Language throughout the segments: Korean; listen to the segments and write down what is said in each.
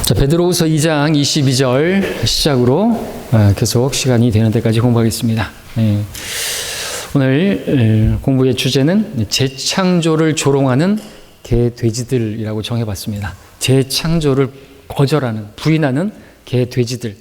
자, 베드로후서 2장 22절 시작으로 계속 시간이 되는 데까지 공부하겠습니다. 오늘 공부의 주제는 재창조를 조롱하는 개돼지들이라고 정해봤습니다. 재창조를 거절하는, 부인하는 개돼지들.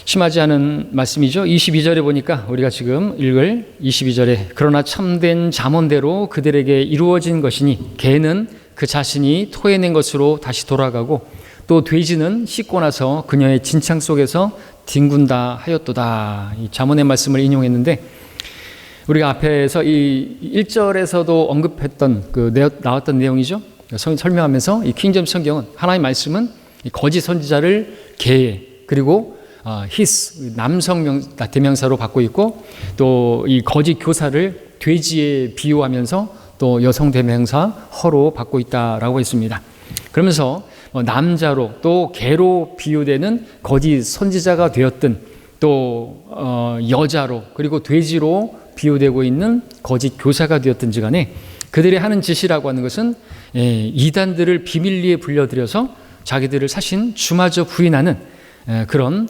심하지 않은 말씀이죠. 22절에 보니까 우리가 지금 읽을 22절에 그러나 참된 잠언대로 그들에게 이루어진 것이니 개는 그 자신이 토해낸 것으로 다시 돌아가고 또 돼지는 씻고 나서 그녀의 진창 속에서 뒹군다 하였도다. 이 잠언의 말씀을 인용했는데 우리가 앞에서 이 1절에서도 언급했던 나왔던 내용이죠. 설명하면서 이 킹제임스 성경은 하나님의 말씀은 거짓 선지자를 개 그리고 his 남성 대명사로 받고 있고 또 이 거짓 교사를 돼지에 비유하면서 또 여성 대명사 허로 받고 있다라고 했습니다. 그러면서 남자로 또 개로 비유되는 거짓 선지자가 되었든 또 여자로 그리고 돼지로 비유되고 있는 거짓 교사가 되었든지 간에 그들이 하는 짓이라고 하는 것은 이단들을 비밀리에 불려들여서 자기들을 사신 주마저 부인하는 그런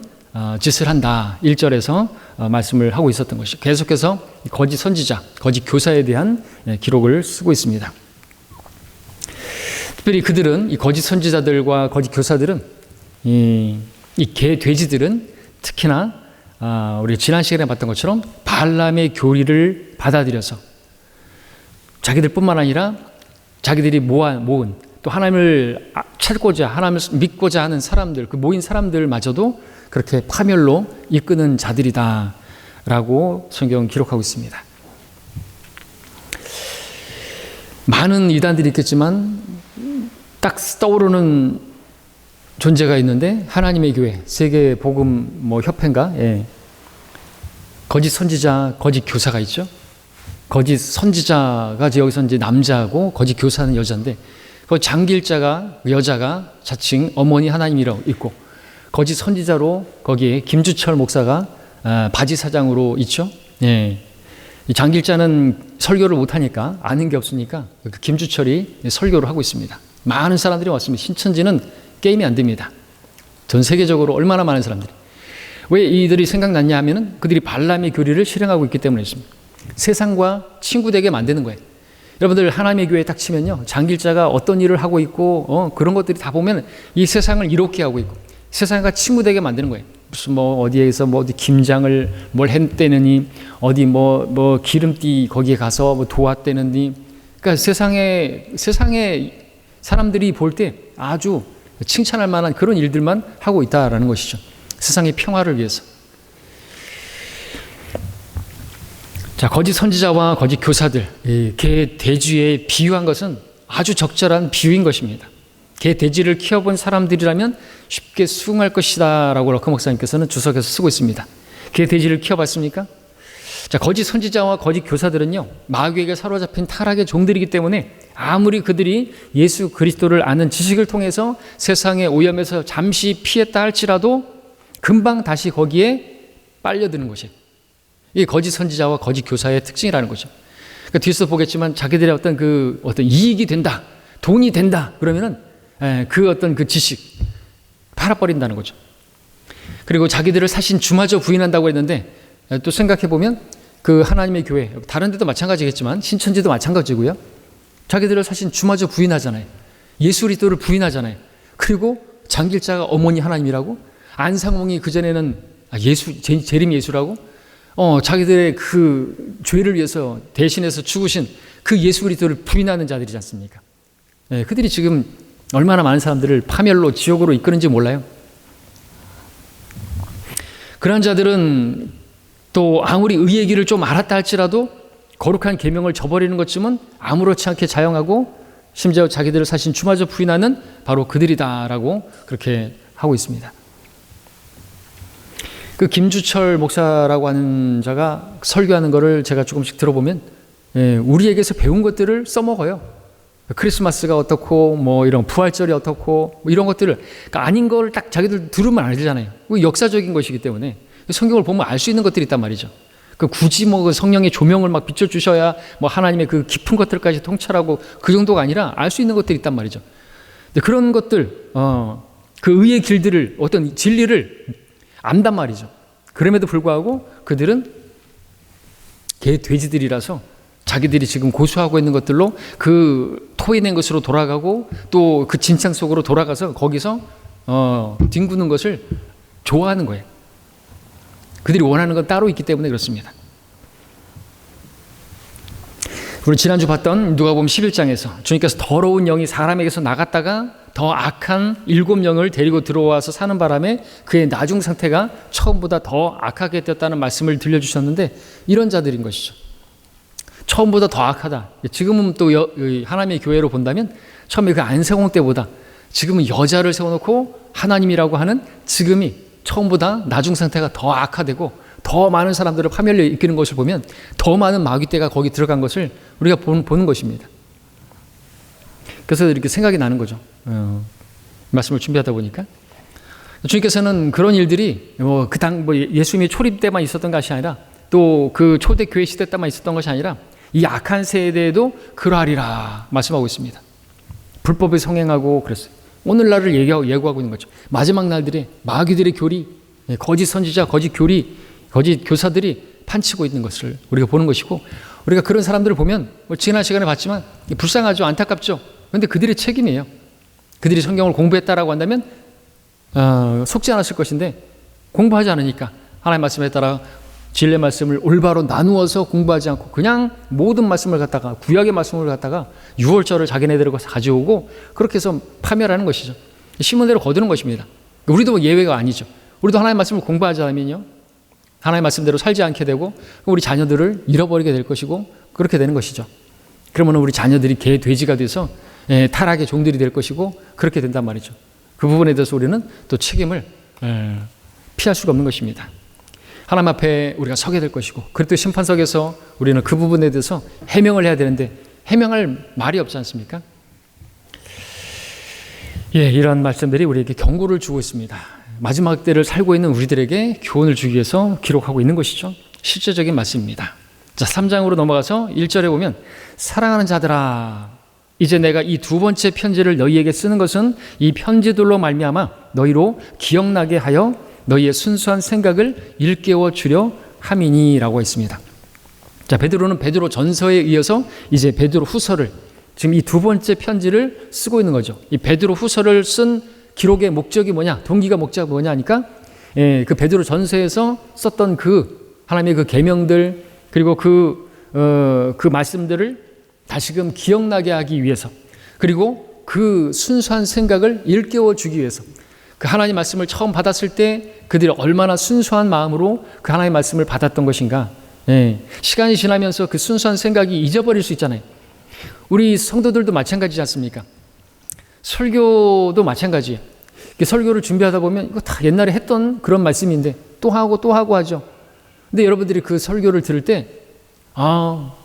짓을 한다. 1절에서 말씀을 하고 있었던 것이 계속해서 거짓 선지자, 거짓 교사에 대한 기록을 쓰고 있습니다. 특별히 그들은 이 거짓 선지자들과 거짓 교사들은 이 개 돼지들은 특히나 우리 지난 시간에 봤던 것처럼 발람의 교리를 받아들여서 자기들뿐만 아니라 자기들이 모은 또 하나님을 찾고자 하나님을 믿고자 하는 사람들 그 모인 사람들마저도 그렇게 파멸로 이끄는 자들이다라고 성경은 기록하고 있습니다. 많은 이단들이 있겠지만 딱 떠오르는 존재가 있는데 하나님의 교회 세계 복음 협회인가 거짓 선지자 거짓 교사가 있죠. 거짓 선지자가 여기서 이제 남자고 거짓 교사는 여자인데 그 장길자가 여자가 자칭 어머니 하나님이라고 있고 거짓 선지자로 거기에 김주철 목사가 바지 사장으로 있죠. 이 장길자는 설교를 못하니까 아는 게 없으니까 그 김주철이 설교를 하고 있습니다. 많은 사람들이 왔습니다. 신천지는 게임이 안 됩니다. 전 세계적으로 얼마나 많은 사람들이. 왜 이들이 생각났냐 하면은 그들이 발람의 교리를 실행하고 있기 때문에 있습니다. 세상과 친구되게 만드는 거예요. 여러분들 하나님의 교회에 딱 치면요. 장길자가 어떤 일을 하고 있고 그런 것들이 다 보면 이 세상을 이롭게 하고 있고 세상과 친구되게 만드는 거예요. 무슨 어디에서 어디 김장을 뭘 했대느니 어디 기름띠 거기에 가서 도왔대느니 그러니까 세상에 사람들이 볼 때 아주 칭찬할 만한 그런 일들만 하고 있다라는 것이죠. 세상의 평화를 위해서. 자, 거짓 선지자와 거짓 교사들, 개 돼지에 비유한 것은 아주 적절한 비유인 것입니다. 개 돼지를 키워본 사람들이라면 쉽게 수긍할 것이다 라고 럭커 목사님께서는 주석에서 쓰고 있습니다. 개 돼지를 키워봤습니까? 자, 거짓 선지자와 거짓 교사들은요 마귀에게 사로잡힌 타락의 종들이기 때문에 아무리 그들이 예수 그리스도를 아는 지식을 통해서 세상의 오염에서 잠시 피했다 할지라도 금방 다시 거기에 빨려드는 것이에요. 이게 거짓 선지자와 거짓 교사의 특징이라는 거죠. 그러니까 뒤에서 보겠지만 자기들의 어떤 이익이 된다, 돈이 된다 그러면은 그 지식 팔아버린다는 거죠. 그리고 자기들을 사신 주마저 부인한다고 했는데 또 생각해 보면 그 하나님의 교회 다른 데도 마찬가지겠지만 신천지도 마찬가지고요. 자기들을 사신 주마저 부인하잖아요. 예수 그리스도를 부인하잖아요. 그리고 장길자가 어머니 하나님이라고 안상홍이 그전에는 재림 예수라고 자기들의 그 죄를 위해서 대신해서 죽으신 그 예수 그리스도를 부인하는 자들이지 않습니까? 그들이 지금 얼마나 많은 사람들을 파멸로 지옥으로 이끄는지 몰라요. 그런 자들은 또 아무리 의의 길을 좀 알았다 할지라도 거룩한 계명을 저버리는 것쯤은 아무렇지 않게 자영하고 심지어 자기들을 사신 주마저 부인하는 바로 그들이다라고 그렇게 하고 있습니다. 그 김주철 목사라고 하는 자가 설교하는 거를 제가 조금씩 들어보면 우리에게서 배운 것들을 써먹어요. 크리스마스가 어떻고 이런 부활절이 어떻고 이런 것들을 그러니까 아닌 걸 딱 자기들 들으면 알잖아요. 역사적인 것이기 때문에 성경을 보면 알 수 있는 것들이 있단 말이죠. 굳이 성령의 조명을 막 비춰주셔야 하나님의 그 깊은 것들까지 통찰하고 그 정도가 아니라 알 수 있는 것들이 있단 말이죠. 근데 그런 것들 그 의의 길들을, 어떤 진리를 안단 말이죠. 그럼에도 불구하고 그들은 개 돼지들이라서 자기들이 지금 고수하고 있는 것들로 그 토해낸 것으로 돌아가고 또 그 진창 속으로 돌아가서 거기서 뒹구는 것을 좋아하는 거예요. 그들이 원하는 건 따로 있기 때문에 그렇습니다. 우리 지난주 봤던 누가복음 11장에서 주님께서 더러운 영이 사람에게서 나갔다가 더 악한 7영을 데리고 들어와서 사는 바람에 그의 나중 상태가 처음보다 더 악하게 되었다는 말씀을 들려주셨는데, 이런 자들인 것이죠. 처음보다 더 악하다. 지금은 또 하나님의 교회로 본다면 처음에 그 안세홍 때보다 지금은 여자를 세워놓고 하나님이라고 하는 지금이 처음보다 나중 상태가 더 악화되고 더 많은 사람들을 파멸로 이끄는 것을 보면 더 많은 마귀떼가 거기 들어간 것을 우리가 보는 것입니다. 그래서 이렇게 생각이 나는 거죠. 말씀을 준비하다 보니까 주님께서는 그런 일들이 예수님이 초림 때만 있었던 것이 아니라 또 그 초대 교회 시대 때만 있었던 것이 아니라 이 악한 세대에도 그러하리라 말씀하고 있습니다. 불법을 성행하고 그랬어요. 오늘날을 예고하고 있는 거죠. 마지막 날들에 마귀들의 교리, 거짓 선지자, 거짓 교리, 거짓 교사들이 판치고 있는 것을 우리가 보는 것이고, 우리가 그런 사람들을 보면 지난 시간에 봤지만 불쌍하죠, 안타깝죠. 그런데 그들의 책임이에요. 그들이 성경을 공부했다라고 한다면 속지 않았을 것인데 공부하지 않으니까 하나님의 말씀에 따라 진리의 말씀을 올바로 나누어서 공부하지 않고 그냥 모든 말씀을 갖다가 구약의 말씀을 갖다가 유월절을 자기네들을 가져오고 그렇게 해서 파멸하는 것이죠. 심은 대로 거두는 것입니다. 우리도 예외가 아니죠. 우리도 하나님의 말씀을 공부하지 않으면요, 하나님의 말씀대로 살지 않게 되고 우리 자녀들을 잃어버리게 될 것이고 그렇게 되는 것이죠. 그러면 우리 자녀들이 개 돼지가 돼서 타락의 종들이 될 것이고 그렇게 된단 말이죠. 그 부분에 대해서 우리는 또 책임을 피할 수가 없는 것입니다. 하나님 앞에 우리가 서게 될 것이고, 그래도 심판석에서 우리는 그 부분에 대해서 해명을 해야 되는데 해명할 말이 없지 않습니까? 이런 말씀들이 우리에게 경고를 주고 있습니다. 마지막 때를 살고 있는 우리들에게 교훈을 주기 위해서 기록하고 있는 것이죠. 실제적인 말씀입니다. 자, 3장으로 넘어가서 1절에 보면, 사랑하는 자들아, 이제 내가 이 두 번째 편지를 너희에게 쓰는 것은 이 편지들로 말미암아 너희로 기억나게 하여 너희의 순수한 생각을 일깨워 주려 함이니라고 했습니다. 자, 베드로는 베드로 전서에 이어서 이제 베드로 후서를, 지금 이 두 번째 편지를 쓰고 있는 거죠. 이 베드로 후서를 쓴 기록의 목적이 뭐냐, 동기가 목적이 뭐냐 하니까 그 베드로 전서에서 썼던 그 하나님의 그 계명들, 그리고 그 말씀들을 다시금 기억나게 하기 위해서, 그리고 그 순수한 생각을 일깨워 주기 위해서, 그 하나님 말씀을 처음 받았을 때 그들이 얼마나 순수한 마음으로 그 하나님 말씀을 받았던 것인가. 시간이 지나면서 그 순수한 생각이 잊어버릴 수 있잖아요. 우리 성도들도 마찬가지지 않습니까? 설교도 마찬가지예요. 설교를 준비하다 보면 이거 다 옛날에 했던 그런 말씀인데 또 하고 하죠. 근데 여러분들이 그 설교를 들을 때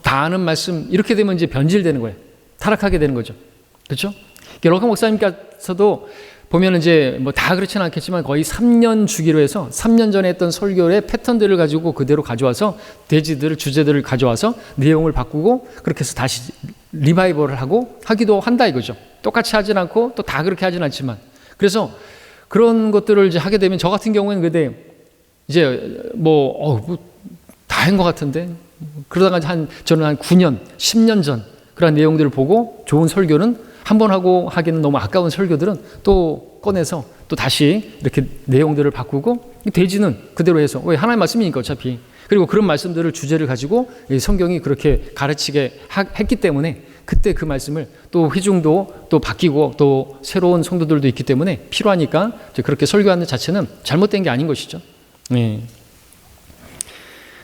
다 아는 말씀, 이렇게 되면 이제 변질되는 거예요. 타락하게 되는 거죠. 그렇죠? 러강 목사님께서도 보면 이제 다 그렇지는 않겠지만 거의 3년 주기로 해서 3년 전에 했던 설교의 패턴들을 가지고 그대로 가져와서 돼지들을, 주제들을 가져와서 내용을 바꾸고 그렇게 해서 다시 리바이벌을 하기도 한다 이거죠. 똑같이 하진 않고 또 다 그렇게 하진 않지만, 그래서 그런 것들을 이제 하게 되면 저 같은 경우에는 근데 이제 다 한 것 같은데, 그러다가 저는 한 9년, 10년 전 그런 내용들을 보고 좋은 설교는 한 번 하고 하기는 너무 아까운 설교들은 또 꺼내서 또 다시 이렇게 내용들을 바꾸고, 돼지는 그대로 해서, 왜 하나님의 말씀이니까 어차피, 그리고 그런 말씀들을 주제를 가지고 성경이 그렇게 가르치게 했기 때문에 그때 그 말씀을 또 회중도 또 바뀌고 또 새로운 성도들도 있기 때문에 필요하니까 그렇게 설교하는 자체는 잘못된 게 아닌 것이죠.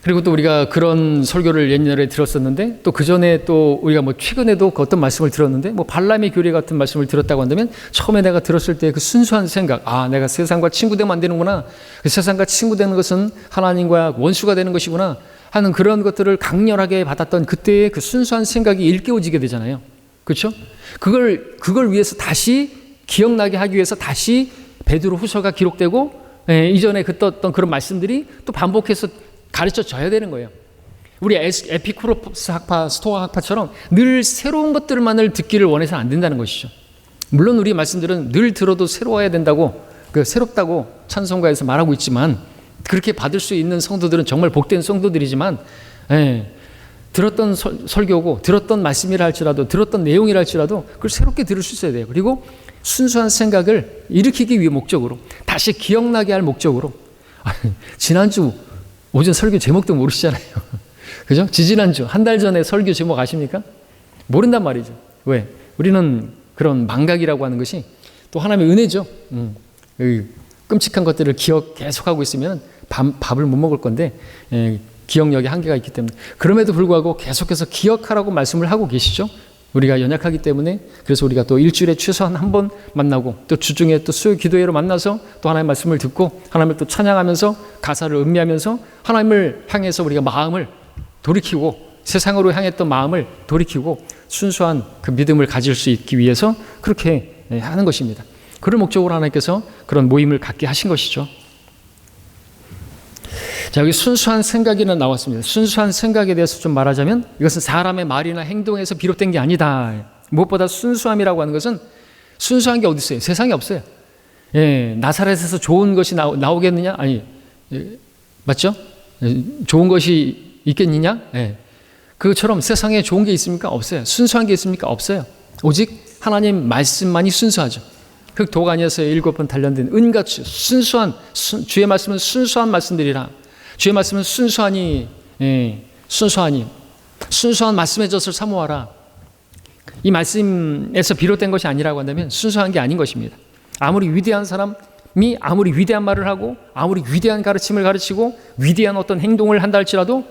그리고 또 우리가 그런 설교를 옛날에 들었었는데, 또 그 전에 또 우리가 최근에도 그 어떤 말씀을 들었는데, 발람의 교리 같은 말씀을 들었다고 한다면, 처음에 내가 들었을 때 그 순수한 생각, 내가 세상과 친구되면 안 되는구나, 그 세상과 친구되는 것은 하나님과 원수가 되는 것이구나 하는 그런 것들을 강렬하게 받았던 그때의 그 순수한 생각이 일깨워지게 되잖아요. 그렇죠? 그걸 위해서 다시 기억나게 하기 위해서 다시 베드로 후서가 기록되고, 이전에 어떤 그런 말씀들이 또 반복해서 가르쳐 줘야 되는 거예요. 우리 에피쿠로스 학파, 스토아 학파처럼 늘 새로운 것들만을 듣기를 원해서는 안 된다는 것이죠. 물론 우리 말씀들은 늘 들어도 새로워야 된다고, 새롭다고 찬송가에서 말하고 있지만, 그렇게 받을 수 있는 성도들은 정말 복된 성도들이지만, 들었던 설교고 들었던 말씀이라 할지라도, 들었던 내용이라 할지라도 그걸 새롭게 들을 수 있어야 돼요. 그리고 순수한 생각을 일으키기 위해 목적으로, 다시 기억나게 할 목적으로. 지난주 오전 설교 제목도 모르시잖아요. 그죠? 지지난주 한 달 전에 설교 제목 아십니까? 모른단 말이죠. 왜? 우리는 그런 망각이라고 하는 것이 또 하나님의 은혜죠. 끔찍한 것들을 계속하고 있으면 밥을 못 먹을 건데, 기억력에 한계가 있기 때문에. 그럼에도 불구하고 계속해서 기억하라고 말씀을 하고 계시죠. 우리가 연약하기 때문에. 그래서 우리가 또 일주일에 최소한 한 번 만나고, 또 주중에 또 수요 기도회로 만나서 또 하나님의 말씀을 듣고, 하나님을 또 찬양하면서 가사를 음미하면서 하나님을 향해서 우리가 마음을 돌이키고, 세상으로 향했던 마음을 돌이키고 순수한 그 믿음을 가질 수 있기 위해서 그렇게 하는 것입니다. 그런 목적으로 하나님께서 그런 모임을 갖게 하신 것이죠. 자, 여기 순수한 생각이는 나왔습니다. 순수한 생각에 대해서 좀 말하자면, 이것은 사람의 말이나 행동에서 비롯된 게 아니다. 무엇보다 순수함이라고 하는 것은, 순수한 게 어디 있어요? 세상에 없어요. 나사렛에서 좋은 것이 나오겠느냐? 아니, 맞죠? 좋은 것이 있겠느냐? 그것처럼 세상에 좋은 게 있습니까? 없어요. 순수한 게 있습니까? 없어요. 오직 하나님 말씀만이 순수하죠. 흑독 아니어서 7번 단련된 은같이 순수한, 주의 말씀은 순수한 말씀들이라. 주의 말씀은 순수한 말씀의 젖을 사모하라. 이 말씀에서 비롯된 것이 아니라고 한다면 순수한 게 아닌 것입니다. 아무리 위대한 사람이 아무리 위대한 말을 하고, 아무리 위대한 가르침을 가르치고, 위대한 어떤 행동을 한다 할지라도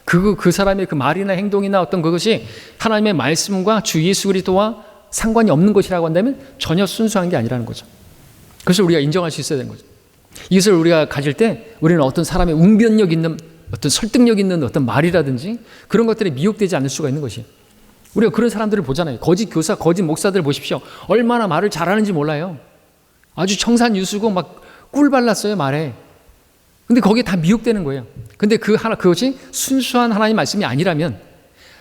그 사람의 그 말이나 행동이나 어떤 그것이 하나님의 말씀과 주 예수 그리스도와 상관이 없는 것이라고 한다면 전혀 순수한 게 아니라는 거죠. 그것을 우리가 인정할 수 있어야 되는 거죠. 이것을 우리가 가질 때 우리는 어떤 사람의 웅변력 있는, 어떤 설득력 있는 어떤 말이라든지 그런 것들에 미혹되지 않을 수가 있는 것이에요. 우리가 그런 사람들을 보잖아요. 거짓 교사, 거짓 목사들 보십시오. 얼마나 말을 잘하는지 몰라요. 아주 청산유수고 막 꿀 발랐어요, 말에. 근데 거기에 다 미혹되는 거예요. 근데 그것이 순수한 하나님 말씀이 아니라면,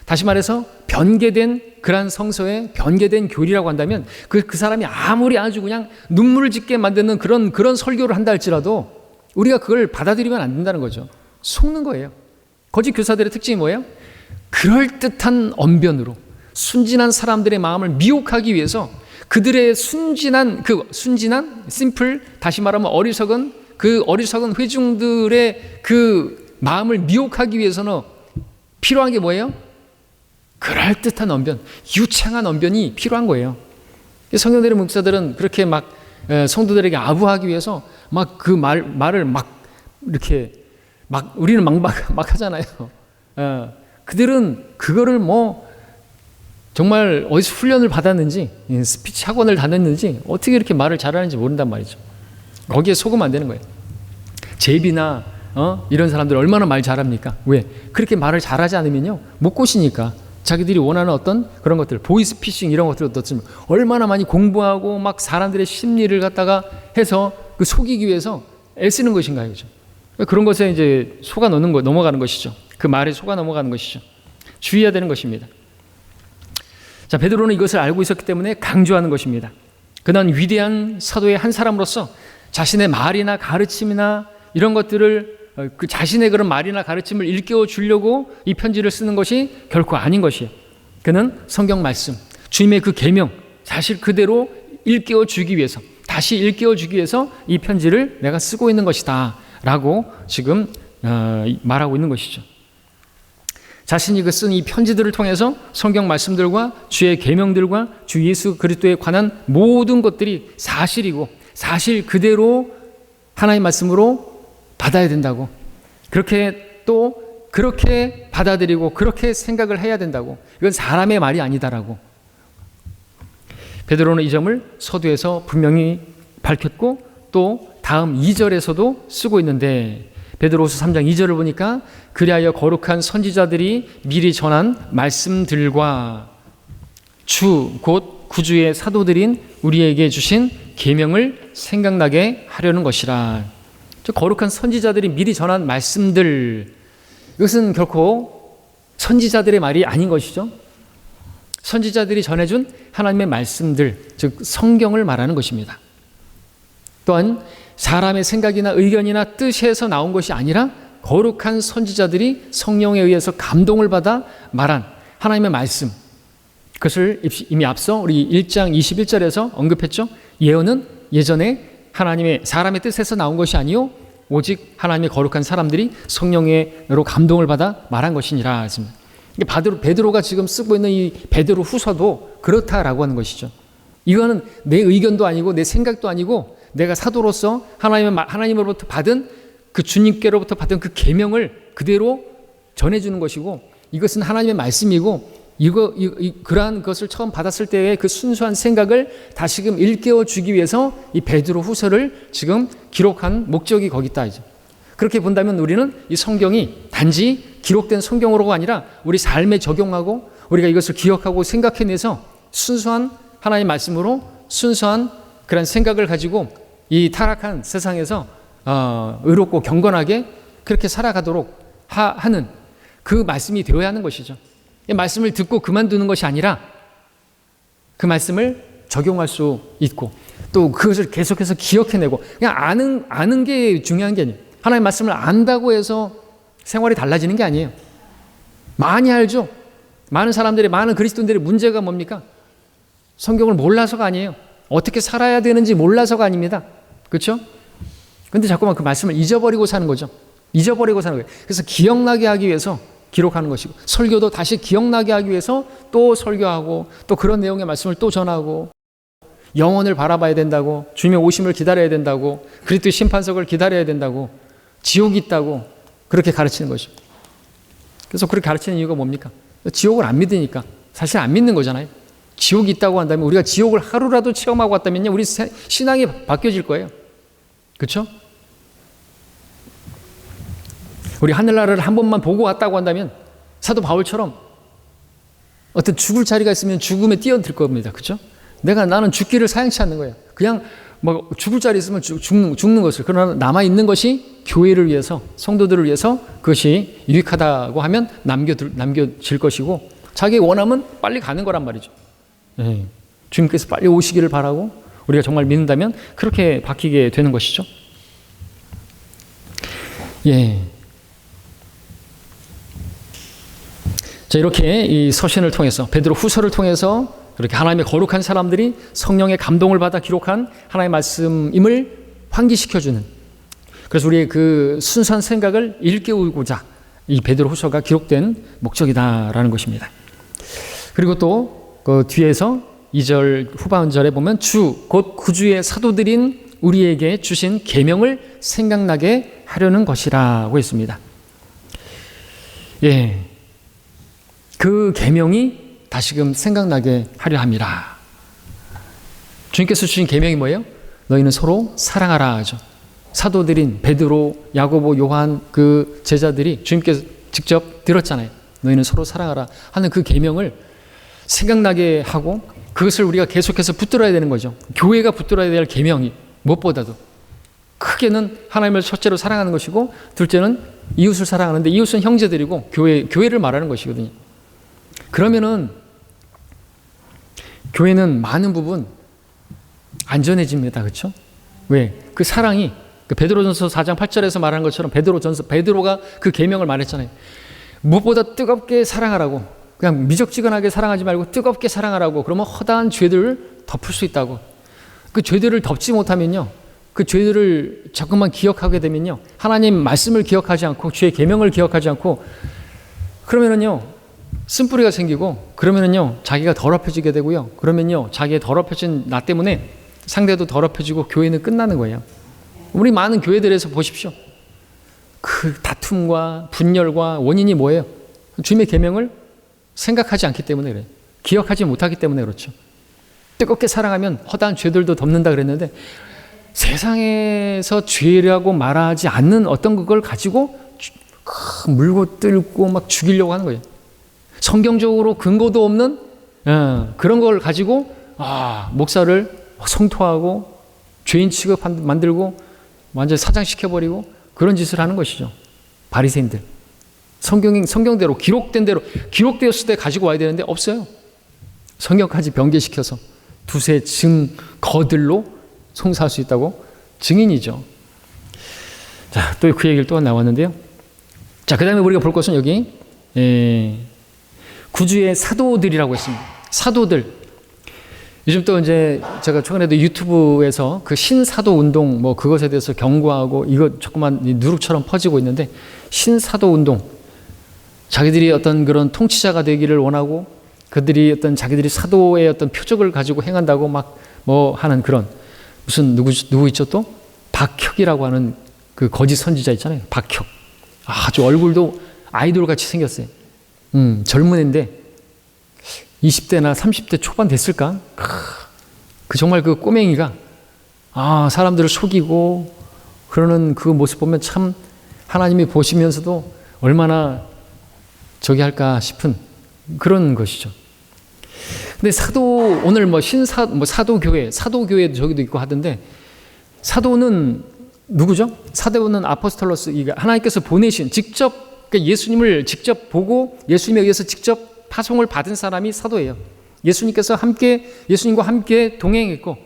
다시 말해서 변개된 그러한 성서에 변개된 교리라고 한다면, 그 사람이 아무리 아주 그냥 눈물을 짓게 만드는 그런 설교를 한다 할지라도 우리가 그걸 받아들이면 안 된다는 거죠. 속는 거예요. 거짓 교사들의 특징이 뭐예요? 그럴듯한 언변으로 순진한 사람들의 마음을 미혹하기 위해서 그들의 순진한 심플, 다시 말하면 어리석은 회중들의 그 마음을 미혹하기 위해서는 필요한 게 뭐예요? 그럴듯한 언변, 유창한 언변이 필요한 거예요. 성경들의 목사들은 그렇게 막 성도들에게 아부하기 위해서 막 그 말을 막 이렇게 막 우리는 막 하잖아요. 그들은 그거를 뭐 정말 어디서 훈련을 받았는지, 스피치 학원을 다녔는지 어떻게 이렇게 말을 잘하는지 모른단 말이죠. 거기에 속으면 안 되는 거예요. 제비나 이런 사람들 얼마나 말 잘합니까? 왜? 그렇게 말을 잘하지 않으면요, 못 꼬시니까. 자기들이 원하는 어떤 그런 것들, 보이스피싱 이런 것들을 얼마나 많이 공부하고 막 사람들의 심리를 갖다가 해서 그 속이기 위해서 애쓰는 것인가요? 그죠? 그런 것에 이제 넘어가는 것이죠. 그 말에 속아 넘어가는 것이죠. 주의해야 되는 것입니다. 자, 베드로는 이것을 알고 있었기 때문에 강조하는 것입니다. 그는 위대한 사도의 한 사람으로서 자신의 말이나 가르침이나 이런 것들을, 그 자신의 그런 말이나 가르침을 일깨워 주려고 이 편지를 쓰는 것이 결코 아닌 것이에요. 그는 성경 말씀, 주님의 그 계명, 사실 그대로 다시 일깨워 주기 위해서 이 편지를 내가 쓰고 있는 것이다 라고 지금 말하고 있는 것이죠. 자신이 그 쓴 이 편지들을 통해서 성경 말씀들과 주의 계명들과 주 예수 그리스도에 관한 모든 것들이 사실이고, 사실 그대로 하나님의 말씀으로 받아야 된다고, 그렇게 받아들이고 그렇게 생각을 해야 된다고, 이건 사람의 말이 아니다라고 베드로는 이 점을 서두에서 분명히 밝혔고, 또 다음 2절에서도 쓰고 있는데, 베드로후서 3장 2절을 보니까 그리하여 거룩한 선지자들이 미리 전한 말씀들과 주 곧 구주의 사도들인 우리에게 주신 계명을 생각나게 하려는 것이라. 거룩한 선지자들이 미리 전한 말씀들, 이것은 결코 선지자들의 말이 아닌 것이죠. 선지자들이 전해준 하나님의 말씀들, 즉 성경을 말하는 것입니다. 또한 사람의 생각이나 의견이나 뜻에서 나온 것이 아니라 거룩한 선지자들이 성령에 의해서 감동을 받아 말한 하나님의 말씀, 그것을 이미 앞서 우리 1장 21절에서 언급했죠. 예언은 예전에 사람의 뜻에서 나온 것이 아니요 오직 하나님의 거룩한 사람들이 성령으로 감동을 받아 말한 것이니라 했습니다. 베드로가 지금 쓰고 있는 이 베드로 후서도 그렇다라고 하는 것이죠. 이거는 내 의견도 아니고 내 생각도 아니고 내가 사도로서 하나님으로부터 받은 그 주님께로부터 받은 그 계명을 그대로 전해주는 것이고, 이것은 하나님의 말씀이고, 그러한 것을 처음 받았을 때의 그 순수한 생각을 다시금 일깨워 주기 위해서 이 베드로 후서를 지금 기록한 목적이 거기 있다. 그렇게 본다면 우리는 이 성경이 단지 기록된 성경으로가 아니라 우리 삶에 적용하고 우리가 이것을 기억하고 생각해내서 순수한 하나님의 말씀으로 순수한 그런 생각을 가지고 이 타락한 세상에서 의롭고 경건하게 그렇게 살아가도록 하는 그 말씀이 되어야 하는 것이죠. 이 말씀을 듣고 그만두는 것이 아니라 그 말씀을 적용할 수 있고 또 그것을 계속해서 기억해내고, 그냥 아는 게 중요한 게 아니에요. 하나님의 말씀을 안다고 해서 생활이 달라지는 게 아니에요. 많이 알죠. 많은 그리스도인들의 문제가 뭡니까? 성경을 몰라서가 아니에요. 어떻게 살아야 되는지 몰라서가 아닙니다. 그렇죠? 근데 자꾸만 그 말씀을 잊어버리고 사는 거죠. 잊어버리고 사는 거예요. 그래서 기억나게 하기 위해서 기록하는 것이고, 설교도 다시 기억나게 하기 위해서 또 설교하고, 또 그런 내용의 말씀을 또 전하고, 영혼을 바라봐야 된다고, 주님의 오심을 기다려야 된다고, 그리스도의 심판석을 기다려야 된다고, 지옥이 있다고 그렇게 가르치는 거죠. 그래서 그렇게 가르치는 이유가 뭡니까? 지옥을 안 믿으니까. 사실 안 믿는 거잖아요. 지옥이 있다고 한다면, 우리가 지옥을 하루라도 체험하고 왔다면요, 우리 신앙이 바뀌어질 거예요. 그렇죠? 우리 하늘나라를 한 번만 보고 왔다고 한다면 사도 바울처럼 어떤 죽을 자리가 있으면 죽음에 뛰어들 겁니다. 그렇죠? 나는 죽기를 사양치 않는 거예요. 그냥 뭐 죽을 자리 있으면 죽는 것을. 그러나 남아있는 것이 교회를 위해서, 성도들을 위해서 그것이 유익하다고 하면 남겨질 것이고, 자기 원함은 빨리 가는 거란 말이죠. 네. 주님께서 빨리 오시기를 바라고 우리가 정말 믿는다면 그렇게 바뀌게 되는 것이죠. 예. 자, 이렇게 이 서신을 통해서, 베드로 후서를 통해서 그렇게 하나님의 거룩한 사람들이 성령의 감동을 받아 기록한 하나님의 말씀임을 환기시켜주는, 그래서 우리의 그 순수한 생각을 일깨우고자 이 베드로 후서가 기록된 목적이다라는 것입니다. 그리고 또 그 뒤에서 2절 후반절에 보면 주 곧 구주의 사도들인 우리에게 주신 계명을 생각나게 하려는 것이라고 했습니다. 예, 그 계명이 다시금 생각나게 하려 함이라. 주님께서 주신 계명이 뭐예요? 너희는 서로 사랑하라 하죠. 사도들인 베드로, 야고보, 요한 그 제자들이 주님께서 직접 들었잖아요. 너희는 서로 사랑하라 하는 그 계명을 생각나게 하고 그것을 우리가 계속해서 붙들어야 되는 거죠. 교회가 붙들어야 될 계명이 무엇보다도 크게는 하나님을 첫째로 사랑하는 것이고, 둘째는 이웃을 사랑하는데, 이웃은 형제들이고 교회를 말하는 것이거든요. 그러면은 교회는 많은 부분 안전해집니다. 그렇죠? 왜? 그 사랑이 그 베드로전서 4장 8절에서 말하는 것처럼 베드로가 그 계명을 말했잖아요. 무엇보다 뜨겁게 사랑하라고. 그냥 미적지근하게 사랑하지 말고 뜨겁게 사랑하라고. 그러면 허다한 죄들을 덮을 수 있다고. 그 죄들을 덮지 못하면요, 그 죄들을 자꾸만 기억하게 되면요, 하나님 말씀을 기억하지 않고 주의 계명을 기억하지 않고 그러면은요 쓴뿌리가 생기고, 그러면은요 자기가 더럽혀지게 되고요, 그러면요 자기의 더럽혀진 나 때문에 상대도 더럽혀지고 교회는 끝나는 거예요. 우리 많은 교회들에서 보십시오. 그 다툼과 분열과 원인이 뭐예요? 주님의 계명을 생각하지 않기 때문에 그래요. 기억하지 못하기 때문에 그렇죠. 뜨겁게 사랑하면 허다한 죄들도 덮는다 그랬는데, 세상에서 죄라고 말하지 않는 어떤 그걸 가지고 물고 뜯고 막 죽이려고 하는 거예요. 성경적으로 근거도 없는 그런 걸 가지고 목사를 성토하고 죄인 취급 만들고 완전히 사장시켜버리고 그런 짓을 하는 것이죠. 바리새인들. 성경대로 기록된 대로 기록되었을 때 가지고 와야 되는데 없어요. 성경까지 변개시켜서 두세 증거들로 송사할 수 있다고? 증인이죠. 자, 또 그 얘기를 또 나왔는데요. 자, 그 다음에 우리가 볼 것은 여기 구주의 사도들이라고 했습니다. 사도들. 요즘 또 이제 제가 최근에도 유튜브에서 그 신사도 운동 뭐 그것에 대해서 경고하고 이거 조그만 누룩처럼 퍼지고 있는데, 신사도 운동. 자기들이 어떤 그런 통치자가 되기를 원하고 그들이 어떤 자기들이 사도의 어떤 표적을 가지고 행한다고 막 뭐 하는 그런, 무슨 누구 있죠 또? 박혁이라고 하는 그 거짓 선지자 있잖아요. 박혁. 아주 얼굴도 아이돌 같이 생겼어요. 젊은 애인데 20대나 30대 초반 됐을까? 그 정말 그 꼬맹이가 사람들을 속이고 그러는 그 모습 보면 참 하나님이 보시면서도 얼마나 저기 할까 싶은 그런 것이죠. 근데 사도, 오늘 뭐 사도교회 저기도 있고 하던데, 사도는 누구죠? 사도는 아포스톨로스, 하나님께서 보내신, 직접, 그러니까 예수님을 직접 보고 예수님에 의해서 직접 파송을 받은 사람이 사도예요. 예수님과 함께 동행했고,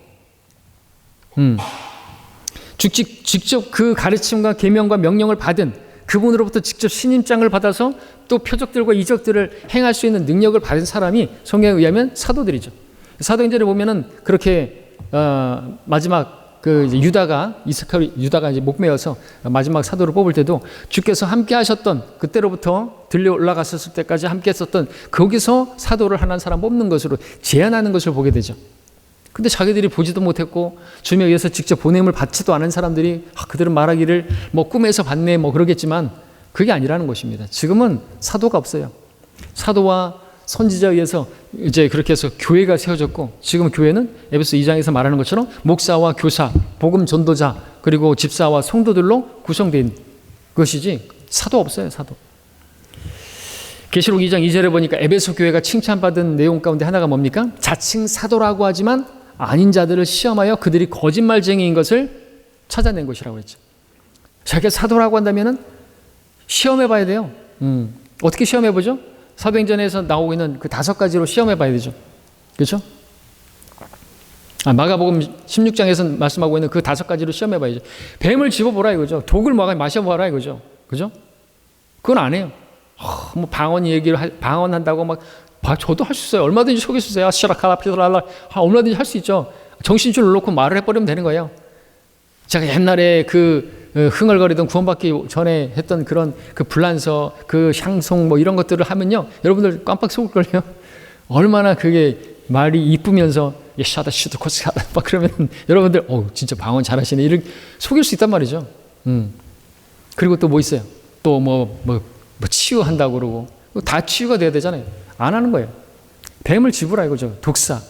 직접 그 가르침과 계명과 명령을 받은, 그분으로부터 직접 신임장을 받아서 또 표적들과 이적들을 행할 수 있는 능력을 받은 사람이 성경에 의하면 사도들이죠. 사도행전에 보면은 그렇게 마지막 그 이제 유다가 이제 목매어서 마지막 사도를 뽑을 때도 주께서 함께 하셨던, 그때로부터 들려 올라갔었을 때까지 함께 했었던, 거기서 사도를 하나 사람 뽑는 것으로 제안하는 것을 보게 되죠. 근데 자기들이 보지도 못했고 주님에 의해서 직접 보냄을 받지도 않은 사람들이 그들은 말하기를 뭐 꿈에서 봤네 뭐 그러겠지만, 그게 아니라는 것입니다. 지금은 사도가 없어요. 사도와 선지자에 의해서 이제 그렇게 해서 교회가 세워졌고, 지금 교회는 에베소 2장에서 말하는 것처럼 목사와 교사, 복음 전도자, 그리고 집사와 성도들로 구성된 것이지 사도 없어요. 사도. 계시록 2장 2절에 보니까 에베소 교회가 칭찬받은 내용 가운데 하나가 뭡니까? 자칭 사도라고 하지만 아닌 자들을 시험하여 그들이 거짓말쟁이인 것을 찾아낸 것이라고 했죠. 자기가 사도라고 한다면은 시험해 봐야 돼요. 어떻게 시험해 보죠? 사도행전에서 나오고 있는 그 5가지로 시험해 봐야 되죠. 그렇죠? 마가복음 16장에서 말씀하고 있는 그 5가지로 시험해 봐야죠. 뱀을 집어보라 이거죠. 독을 마셔보라 이거죠. 그죠? 그건 안 해요. 뭐 방언한다고 막 저도 할 수 있어요. 얼마든지 속일 수 있어요. 얼마든지 할 수 있죠. 정신줄 놓고 말을 해버리면 되는 거예요. 제가 옛날에 흥얼거리던 구원받기 전에 했던 그런 그 불란서, 그 향송 뭐 이런 것들을 하면요, 여러분들 깜빡 속을걸요. 얼마나 그게 말이 이쁘면서 샤다 슈드 코스 막 그러면 여러분들 진짜 방언 잘하시네 이렇게 속일 수 있단 말이죠. 그리고 또 뭐 있어요? 또 뭐 치유한다고 그러고 다 치유가 돼야 되잖아요. 안 하는 거예요. 뱀을 집으라 이거죠. 독사.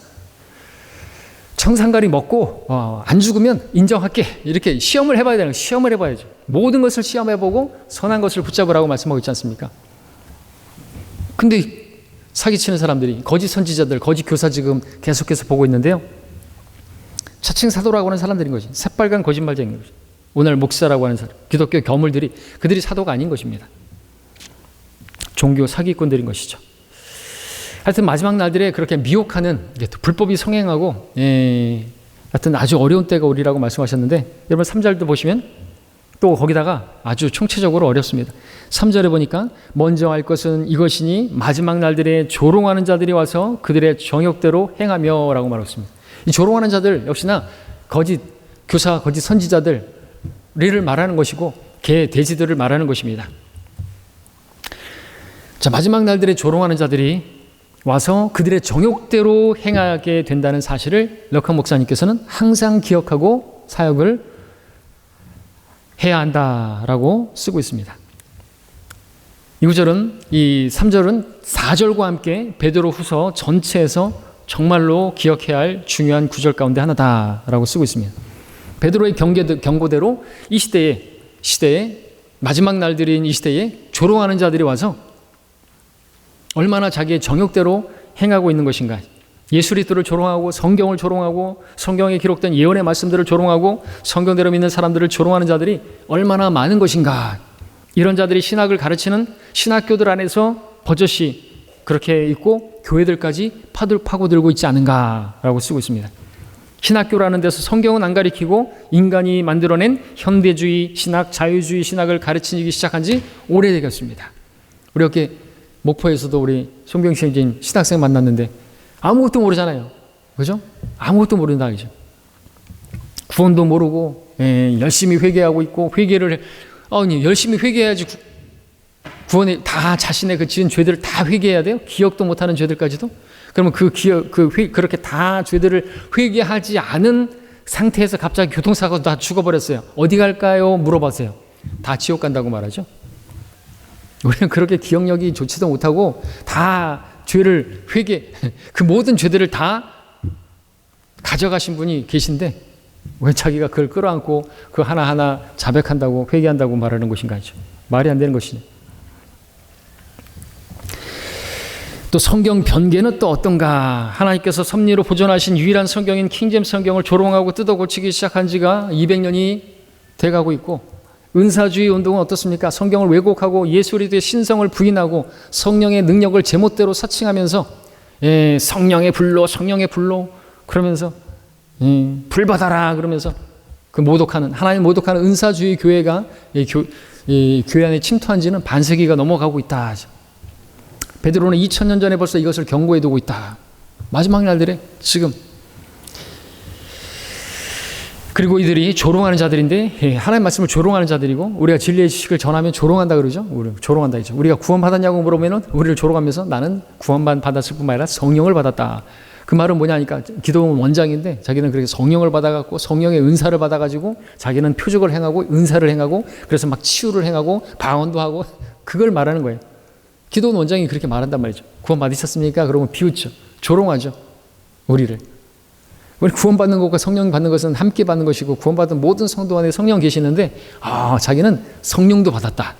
청산가리 먹고 안 죽으면 인정할게. 이렇게 시험을 해봐야 되는 거예요. 시험을 해봐야죠. 모든 것을 시험해보고 선한 것을 붙잡으라고 말씀하고 있지 않습니까? 근데 사기치는 사람들이, 거짓 선지자들, 거짓 교사 지금 계속해서 보고 있는데요. 자칭 사도라고 하는 사람들인 것이 새빨간 거짓말쟁이인 것이. 오늘 목사라고 하는 사람, 기독교 거물들이, 그들이 사도가 아닌 것입니다. 종교 사기꾼들인 것이죠. 하여튼 마지막 날들에 그렇게 미혹하는, 불법이 성행하고, 하여튼 아주 어려운 때가 오리라고 말씀하셨는데, 여러분 3절도 보시면 또 거기다가 아주 총체적으로 어렵습니다. 3절에 보니까 먼저 할 것은 이것이니 마지막 날들에 조롱하는 자들이 와서 그들의 정욕대로 행하며 라고 말했습니다. 이 조롱하는 자들 역시나 거짓 교사, 거짓 선지자들을 말하는 것이고 개, 돼지들을 말하는 것입니다. 자, 마지막 날들에 조롱하는 자들이 와서 그들의 정욕대로 행하게 된다는 사실을 럭한 목사님께서는 항상 기억하고 사역을 해야 한다라고 쓰고 있습니다. 이 3절은 4절과 함께 베드로후서 전체에서 정말로 기억해야 할 중요한 구절 가운데 하나다라고 쓰고 있습니다. 베드로의 경고대로 이 시대에 마지막 날들인 이 시대에 조롱하는 자들이 와서 얼마나 자기의 정욕대로 행하고 있는 것인가. 예수리스도를 조롱하고 성경을 조롱하고 성경에 기록된 예언의 말씀들을 조롱하고 성경대로 믿는 사람들을 조롱하는 자들이 얼마나 많은 것인가. 이런 자들이 신학을 가르치는 신학교들 안에서 버젓이 그렇게 있고 교회들까지 파고들고 있지 않은가라고 쓰고 있습니다. 신학교라는 데서 성경은 안 가리키고 인간이 만들어낸 현대주의 신학, 자유주의 신학을 가르치기 시작한 지 오래되었습니다. 우리 어깨 목포에서도 우리 송병식 선생님 신학생 만났는데 아무것도 모르잖아요. 그죠? 아무것도 모른다 그죠? 구원도 모르고 열심히 회개하고 있고 회개를 열심히 회개해야지 구원에 다 자신의 그 지은 죄들을 다 회개해야 돼요? 기억도 못하는 죄들까지도? 그러면 그렇게 다 죄들을 회개하지 않은 상태에서 갑자기 교통사고도 다 죽어버렸어요. 어디 갈까요? 물어보세요. 다 지옥 간다고 말하죠. 우리는 그렇게 기억력이 좋지도 못하고 다 죄를 그 모든 죄들을 다 가져가신 분이 계신데 왜 자기가 그걸 끌어안고 그 하나하나 자백한다고 회개한다고 말하는 것인가 하죠. 말이 안 되는 것이네. 또 성경 변개는 또 어떤가? 하나님께서 섭리로 보존하신 유일한 성경인 킹제임스 성경을 조롱하고 뜯어 고치기 시작한 지가 200년이 돼가고 있고, 은사주의 운동은 어떻습니까? 성경을 왜곡하고 예수 그리스도의 신성을 부인하고 성령의 능력을 제멋대로 사칭하면서 성령의 불로 그러면서 불 받아라 그러면서 그 하나님 모독하는 은사주의 교회가 교회 안에 침투한 지는 반세기가 넘어가고 있다. 베드로는 2000년 전에 벌써 이것을 경고해 두고 있다. 마지막 날들에 지금. 그리고 이들이 조롱하는 자들인데 하나님 말씀을 조롱하는 자들이고, 우리가 진리의 지식을 전하면 조롱한다 그러죠. 조롱한다 이죠. 우리가 구원받았냐고 물어보면 우리를 조롱하면서 나는 구원받았을 뿐만 아니라 성령을 받았다. 그 말은 뭐냐니까 기도원 원장인데 자기는 그렇게 성령을 받아갖고 성령의 은사를 받아가지고 자기는 표적을 행하고 은사를 행하고 그래서 막 치유를 행하고 방언도 하고 그걸 말하는 거예요. 기도원 원장이 그렇게 말한단 말이죠. 구원 받으셨습니까? 그러면 비웃죠. 조롱하죠. 우리 구원받는 것과 성령 받는 것은 함께 받는 것이고, 구원받은 모든 성도 안에 성령 계시는데 자기는 성령도 받았다.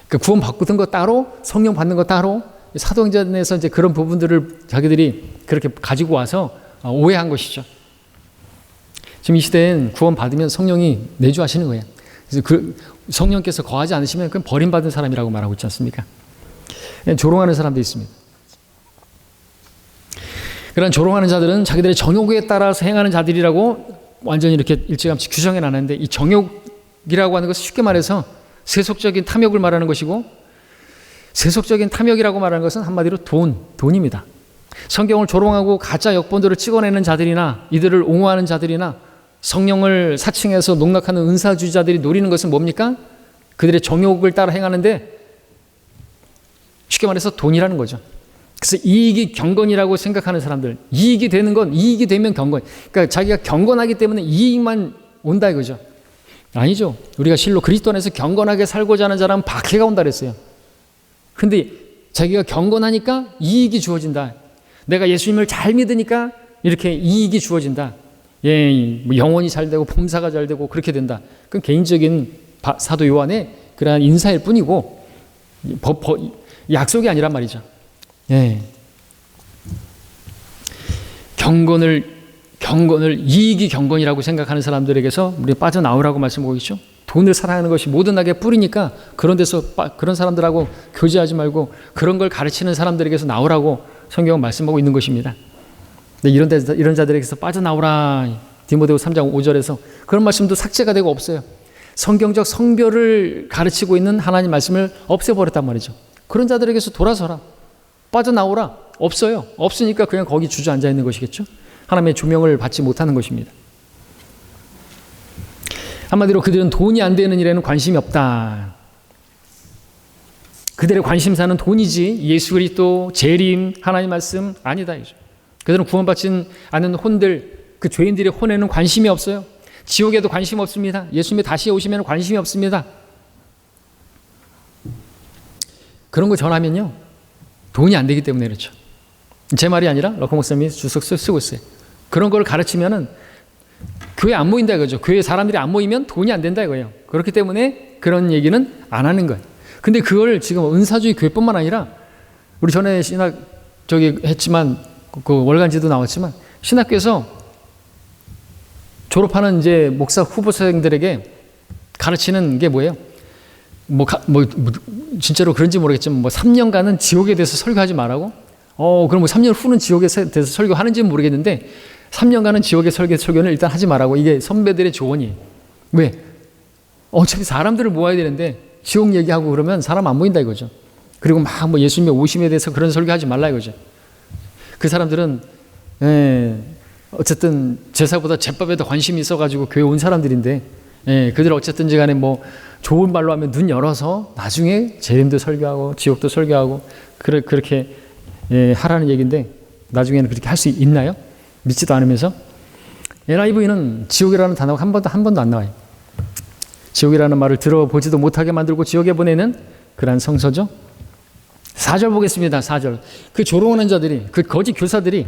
그러니까 구원 받는 거 따로 성령 받는 거 따로, 사도행전에서 이제 그런 부분들을 자기들이 그렇게 가지고 와서 오해한 것이죠. 지금 이 시대엔 구원 받으면 성령이 내주하시는 거예요. 그래서 그 성령께서 거하지 않으시면 그건 버림받은 사람이라고 말하고 있지 않습니까? 조롱하는 사람도 있습니다. 그런 조롱하는 자들은 자기들의 정욕에 따라서 행하는 자들이라고 완전히 이렇게 일찌감치 규정해 놨는데, 이 정욕이라고 하는 것은 쉽게 말해서 세속적인 탐욕을 말하는 것이고, 세속적인 탐욕이라고 말하는 것은 한마디로 돈입니다. 성경을 조롱하고 가짜 역본들을 찍어내는 자들이나 이들을 옹호하는 자들이나 성령을 사칭해서 농락하는 은사주의자들이 노리는 것은 뭡니까? 그들의 정욕을 따라 행하는데, 쉽게 말해서 돈이라는 거죠. 그래서 이익이 경건이라고 생각하는 사람들, 이익이 되면 경건. 그러니까 자기가 경건하기 때문에 이익만 온다 이거죠. 아니죠. 우리가 실로 그리스도 안에서 경건하게 살고자 하는 사람은 박해가 온다 그랬어요. 근데 자기가 경건하니까 이익이 주어진다. 내가 예수님을 잘 믿으니까 이렇게 이익이 주어진다. 영혼이 잘 되고 범사가 잘 되고 그렇게 된다. 그건 개인적인 사도 요한의 그러한 인사일 뿐이고 약속이 아니란 말이죠. 경건을 이익이 경건이라고 생각하는 사람들에게서 우리 빠져나오라고 말씀하고 있죠. 돈을 사랑하는 것이 모든 악의 뿌리니까 그런 사람들하고 교제하지 말고 그런 걸 가르치는 사람들에게서 나오라고 성경은 말씀하고 있는 것입니다. 이런 자들에게서 빠져나오라. 디모데후서 3장 5절에서 그런 말씀도 삭제가 되고 없어요. 성경적 성별을 가르치고 있는 하나님 말씀을 없애버렸단 말이죠. 그런 자들에게서 돌아서라. 빠져나오라. 없어요. 없으니까 그냥 거기 주저앉아 있는 것이겠죠. 하나님의 조명을 받지 못하는 것입니다. 한마디로 그들은 돈이 안 되는 일에는 관심이 없다. 그들의 관심사는 돈이지 예수 그리스도, 재림, 하나님 말씀 아니다. 그들은 구원받지 않은 혼들, 그 죄인들의 혼에는 관심이 없어요. 지옥에도 관심 없습니다. 예수님이 다시 오시면 관심이 없습니다. 그런 거 전하면요, 돈이 안 되기 때문에 그렇죠. 제 말이 아니라 러커 목사님이 주석 쓰고 있어요. 그런 걸 가르치면은 교회 안 모인다 이거죠. 교회 사람들이 안 모이면 돈이 안 된다 이거예요. 그렇기 때문에 그런 얘기는 안 하는 거예요. 근데 그걸 지금 은사주의 교회뿐만 아니라 우리 전에 신학 했지만 그 월간지도 나왔지만 신학교에서 졸업하는 이제 목사 후보생들에게 가르치는 게 뭐예요? 진짜로 그런지 모르겠지만 3년간은 지옥에 대해서 설교하지 말라고 그럼 뭐 3년 후는 지옥에 대해서 설교하는지는 모르겠는데 3년간은 지옥의 설교는 일단 하지 말라고. 이게 선배들의 조언이에요. 왜? 어차피 사람들을 모아야 되는데 지옥 얘기하고 그러면 사람 안 모인다 이거죠. 그리고 막 뭐 예수님의 오심에 대해서 그런 설교하지 말라 이거죠. 그 사람들은 어쨌든 제사보다 제밥에 더 관심이 있어가지고 교회 온 사람들인데 그들 어쨌든지 간에 뭐 좋은 말로 하면 눈 열어서 나중에 재림도 설교하고 지옥도 설교하고 그렇게 하라는 얘기인데 나중에는 그렇게 할 수 있나요? 믿지도 않으면서. NIV는 지옥이라는 단어가 한 번도 안 나와요. 지옥이라는 말을 들어보지도 못하게 만들고 지옥에 보내는 그러한 성서죠. 4절 보겠습니다. 4절. 그 조롱하는 자들이, 그 거짓 교사들이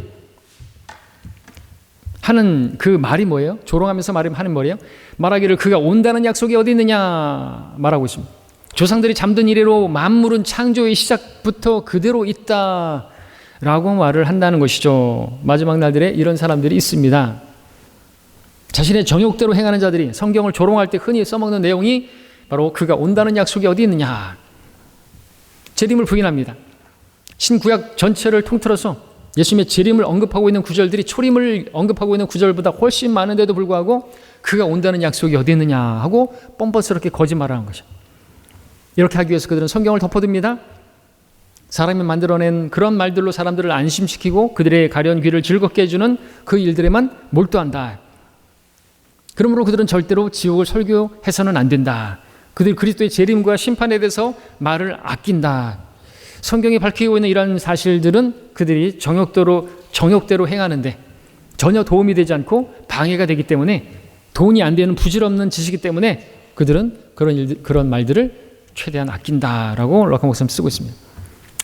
하는 그 말이 뭐예요? 조롱하면서 하는 말이에요? 말하기를 그가 온다는 약속이 어디 있느냐 말하고 있습니다. 조상들이 잠든 이래로 만물은 창조의 시작부터 그대로 있다라고 말을 한다는 것이죠. 마지막 날들에 이런 사람들이 있습니다. 자신의 정욕대로 행하는 자들이 성경을 조롱할 때 흔히 써먹는 내용이 바로 그가 온다는 약속이 어디 있느냐. 재림을 부인합니다. 신구약 전체를 통틀어서 예수님의 재림을 언급하고 있는 구절들이 초림을 언급하고 있는 구절보다 훨씬 많은데도 불구하고 그가 온다는 약속이 어디 있느냐 하고 뻔뻔스럽게 거짓말하는 거죠. 이렇게 하기 위해서 그들은 성경을 덮어둡니다. 사람이 만들어낸 그런 말들로 사람들을 안심시키고 그들의 가려운 귀를 즐겁게 해주는 그 일들에만 몰두한다. 그러므로 그들은 절대로 지옥을 설교해서는 안 된다. 그들 그리스도의 재림과 심판에 대해서 말을 아낀다. 성경이 밝히고 있는 이런 사실들은 그들이 정욕대로 행하는데 전혀 도움이 되지 않고 방해가 되기 때문에 돈이 안 되는 부질없는 지식이기 때문에 그들은 그런 말들을 최대한 아낀다라고 락한 목사님 쓰고 있습니다.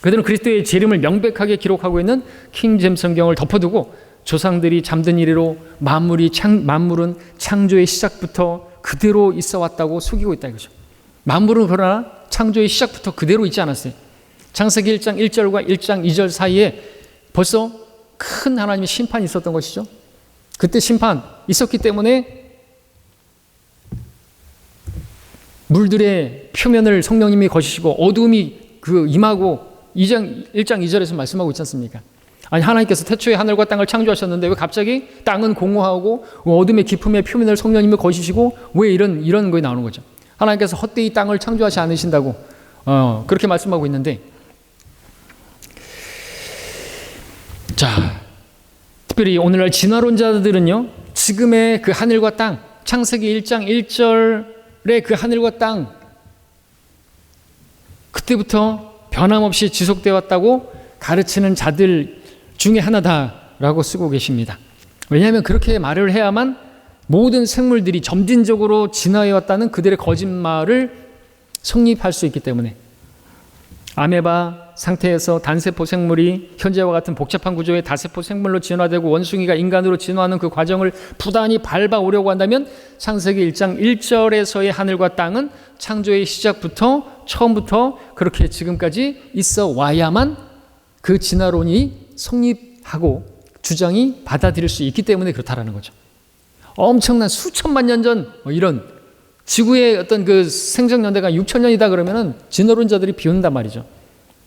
그들은 그리스도의 재림을 명백하게 기록하고 있는 킹제임스 성경을 덮어두고 조상들이 잠든 이래로 만물은 창조의 시작부터 그대로 있어 왔다고 속이고 있다 이거죠. 만물은 그러나 창조의 시작부터 그대로 있지 않았어요. 창세기 1장 1절과 1장 2절 사이에 벌써 큰 하나님의 심판이 있었던 것이죠. 그때 심판 있었기 때문에 물들의 표면을 성령님이 거시시고 어둠이 임하고 1장 2절에서 말씀하고 있지 않습니까? 아니 하나님께서 태초에 하늘과 땅을 창조하셨는데 왜 갑자기 땅은 공허하고 어둠의 깊음의 표면을 성령님이 거시시고 왜 이런 거에 나오는 거죠? 하나님께서 헛되이 땅을 창조하지 않으신다고 그렇게 말씀하고 있는데, 자, 특별히 오늘날 진화론자들은요, 지금의 그 하늘과 땅, 창세기 1장 1절의 그 하늘과 땅, 그때부터 변함없이 지속되어 왔다고 가르치는 자들 중에 하나다라고 쓰고 계십니다. 왜냐하면 그렇게 말을 해야만 모든 생물들이 점진적으로 진화해 왔다는 그들의 거짓말을 성립할 수 있기 때문에 아메바 상태에서 단세포 생물이 현재와 같은 복잡한 구조의 다세포 생물로 진화되고 원숭이가 인간으로 진화하는 그 과정을 부단히 밟아오려고 한다면 창세기 1장 1절에서의 하늘과 땅은 창조의 시작부터 처음부터 그렇게 지금까지 있어 와야만 그 진화론이 성립하고 주장이 받아들일 수 있기 때문에 그렇다라는 거죠. 엄청난 수천만 년 전 이런 지구의 어떤 그 생정연대가 6,000년이다 그러면은 진화론자들이 비웃는단 말이죠.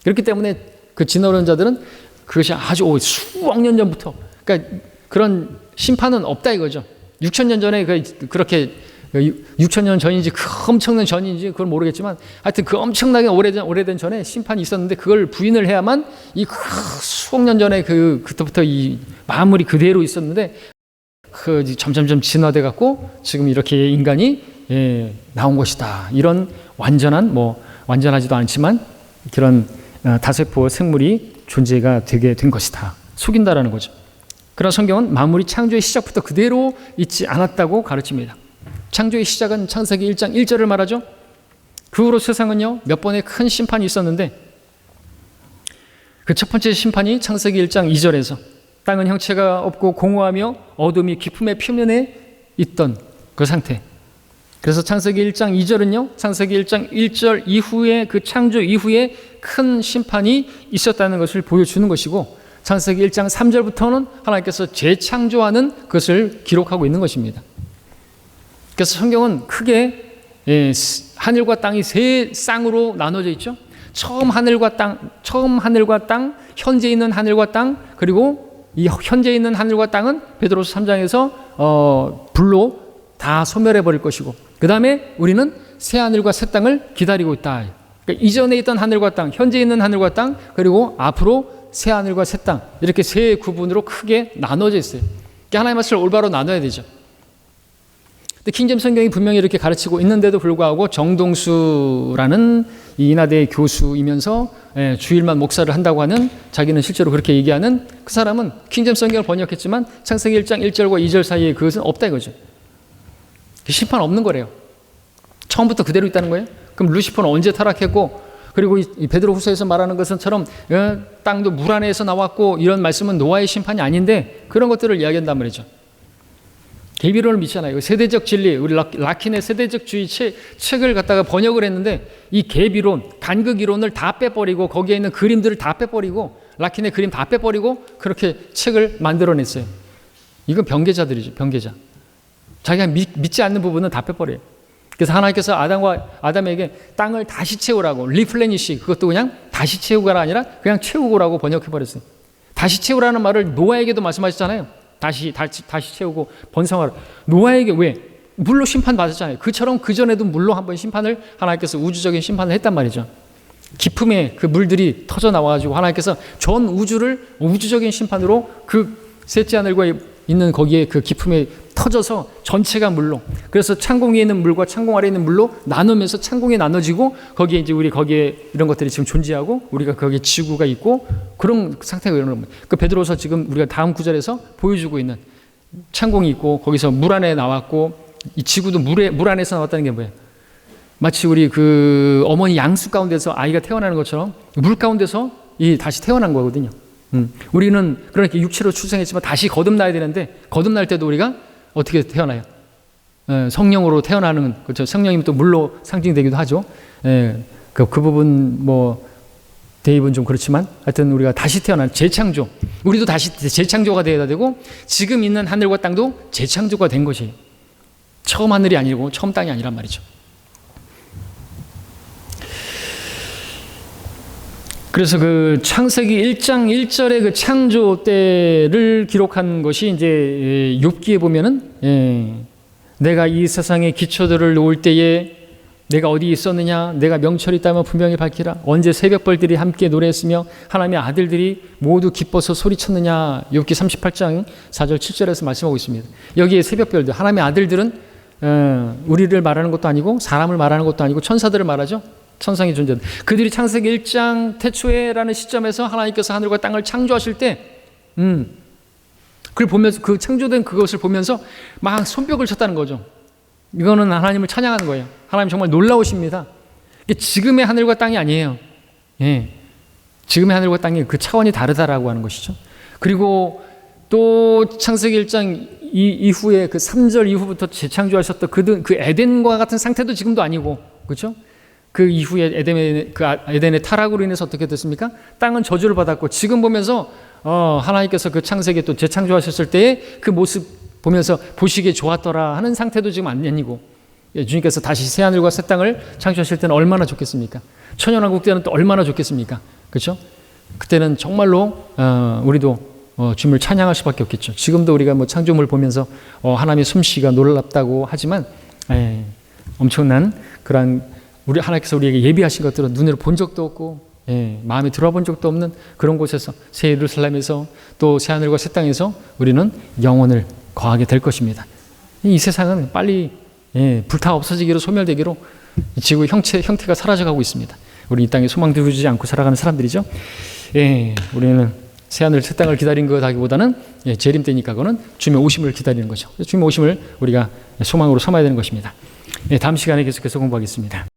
그렇기 때문에 그 진화론자들은 그것이 아주 수억 년 전부터, 그러니까 그런 심판은 없다 이거죠. 6,000년 전에 그렇게 6,000년 전인지 그 엄청난 전인지 그걸 모르겠지만 하여튼 그 엄청나게 오래된 전에 심판이 있었는데 그걸 부인을 해야만 이 수억 년 전에 그때부터 이 만물이 그대로 있었는데 점점점 진화돼 갖고 지금 이렇게 인간이 나온 것이다. 이런 완전하지도 않지만 그런 다세포 생물이 존재가 되게 된 것이다. 속인다라는 거죠. 그러나 성경은 만물이 창조의 시작부터 그대로 있지 않았다고 가르칩니다. 창조의 시작은 창세기 1장 1절을 말하죠. 그 후로 세상은요 몇 번의 큰 심판이 있었는데 그 첫 번째 심판이 창세기 1장 2절에서 땅은 형체가 없고 공허하며 어둠이 깊음의 표면에 있던 그 상태. 그래서 창세기 1장 2절은요 창세기 1장 1절 이후에 그 창조 이후에 큰 심판이 있었다는 것을 보여주는 것이고 창세기 1장 3절부터는 하나님께서 재창조하는 것을 기록하고 있는 것입니다. 그래서 성경은 크게 하늘과 땅이 세 쌍으로 나눠져 있죠. 처음 하늘과 땅, 현재 있는 하늘과 땅, 그리고 이 현재 있는 하늘과 땅은 베드로서 3장에서 불로 다 소멸해 버릴 것이고, 그 다음에 우리는 새 하늘과 새 땅을 기다리고 있다. 그러니까 이전에 있던 하늘과 땅, 현재 있는 하늘과 땅, 그리고 앞으로 새 하늘과 새 땅, 이렇게 세 구분으로 크게 나눠져 있어요. 그러니까 하나님의 말씀을 올바로 나눠야 되죠. 근데 킹제임스 성경이 분명히 이렇게 가르치고 있는데도 불구하고 정동수라는 이 인하대 교수이면서 주일만 목사를 한다고 하는, 자기는 실제로 그렇게 얘기하는 그 사람은 킹제임스 성경을 번역했지만 창세기 1장 1절과 2절 사이에 그것은 없다 이거죠. 심판 없는 거래요. 처음부터 그대로 있다는 거예요. 그럼 루시퍼는 언제 타락했고, 그리고 이 베드로 후서에서 말하는 것처럼 땅도 물 안에서 나왔고, 이런 말씀은 노아의 심판이 아닌데 그런 것들을 이야기한단 말이죠. 계비론을 믿잖아요. 세대적 진리, 우리 라킨의 세대적 주의 책을 갖다가 번역을 했는데, 이 계비론, 간극 이론을 다 빼버리고, 거기에 있는 그림들을 다 빼버리고, 라킨의 그림 다 빼버리고 그렇게 책을 만들어냈어요. 이건 변개자들이죠. 변개자. 자기가 믿지 않는 부분은 다 빼버려요. 그래서 하나님께서 아담에게 땅을 다시 채우라고, 리플레니시, 그것도 그냥 다시 채우고가 아니라 그냥 채우고라고 번역해버렸어요. 다시 채우라는 말을 노아에게도 말씀하셨잖아요. 다시 채우고 번성하라. 노아에게 왜? 물로 심판받았잖아요. 그처럼 그전에도 물로 한번 심판을, 하나님께서 우주적인 심판을 했단 말이죠. 깊음에 그 물들이 터져 나와가지고 하나님께서 전 우주를 우주적인 심판으로 그 셋째 하늘과 있는 거기에 그 깊음에 터져서 전체가 물로, 그래서 창공 위에 있는 물과 창공 아래에 있는 물로 나누면서 창공이 나눠지고, 거기에 이제 우리 거기에 이런 것들이 지금 존재하고, 우리가 거기에 지구가 있고, 그런 상태가 이런 겁니다. 그 베드로서 지금 우리가 다음 구절에서 보여주고 있는 창공이 있고, 거기서 물 안에 나왔고, 이 지구도 물 안에서 나왔다는 게 뭐예요? 마치 우리 그 어머니 양수 가운데서 아이가 태어나는 것처럼 물 가운데서 다시 태어난 거거든요. 우리는 그렇게 육체로 출생했지만 다시 거듭나야 되는데, 거듭날 때도 우리가 어떻게 태어나요? 성령으로 태어나는, 그렇죠. 성령이면 또 물로 상징되기도 하죠. 그 부분 대입은 좀 그렇지만, 하여튼 우리가 다시 태어난 재창조, 우리도 다시 재창조가 되어야 되고, 지금 있는 하늘과 땅도 재창조가 된 것이에요. 처음 하늘이 아니고 처음 땅이 아니란 말이죠. 그래서 그 창세기 1장 1절의 그 창조 때를 기록한 것이 이제 욥기에 보면은, 내가 이 세상의 기초들을 놓을 때에 내가 어디 있었느냐, 내가 명철이 있다면 분명히 밝히라. 언제 새벽벌들이 함께 노래했으며 하나님의 아들들이 모두 기뻐서 소리쳤느냐. 욥기 38장 4절 7절에서 말씀하고 있습니다. 여기에 새벽별들, 하나님의 아들들은 우리를 말하는 것도 아니고 사람을 말하는 것도 아니고 천사들을 말하죠. 천상의 존재. 그들이 창세기 1장 태초에라는 시점에서 하나님께서 하늘과 땅을 창조하실 때, 그걸 보면서, 그 창조된 그것을 보면서 막 손뼉을 쳤다는 거죠. 이거는 하나님을 찬양하는 거예요. 하나님 정말 놀라우십니다. 이게 지금의 하늘과 땅이 아니에요. 지금의 하늘과 땅이 그 차원이 다르다라고 하는 것이죠. 그리고 또 창세기 1장 이후에 그 3절 이후부터 재창조하셨던 그 에덴과 같은 상태도 지금도 아니고, 그렇죠? 그 이후에 에덴의 타락으로 인해서 어떻게 됐습니까? 땅은 저주를 받았고, 지금 보면서 하나님께서 그 창세기 또 재창조하셨을 때의 그 모습 보면서 보시기에 좋았더라 하는 상태도 지금 아니고, 주님께서 다시 새 하늘과 새 땅을 창조하실 때는 얼마나 좋겠습니까? 천연왕국 때는 또 얼마나 좋겠습니까? 그렇죠? 그때는 정말로 우리도 주님을 찬양할 수밖에 없겠죠. 지금도 우리가 창조물 보면서 하나님의 솜씨가 놀랍다고 하지만, 엄청난 그러한 우리 하나님께서 우리에게 예비하신 것들은 눈으로 본 적도 없고, 마음에 들어와 본 적도 없는 그런 곳에서, 새 예루살렘에서 또 새 하늘과 새 땅에서 우리는 영혼을 거하게 될 것입니다. 이 세상은 빨리 불타 없어지기로, 소멸되기로 지구 형태가 사라져가고 있습니다. 우리 이 땅에 소망 두지 않고 살아가는 사람들이죠. 우리는 새 하늘 새 땅을 기다린 것하기보다는 재림 때니까 그거는 주님의 오심을 기다리는 거죠. 주님의 오심을 우리가 소망으로 삼아야 되는 것입니다. 다음 시간에 계속해서 공부하겠습니다.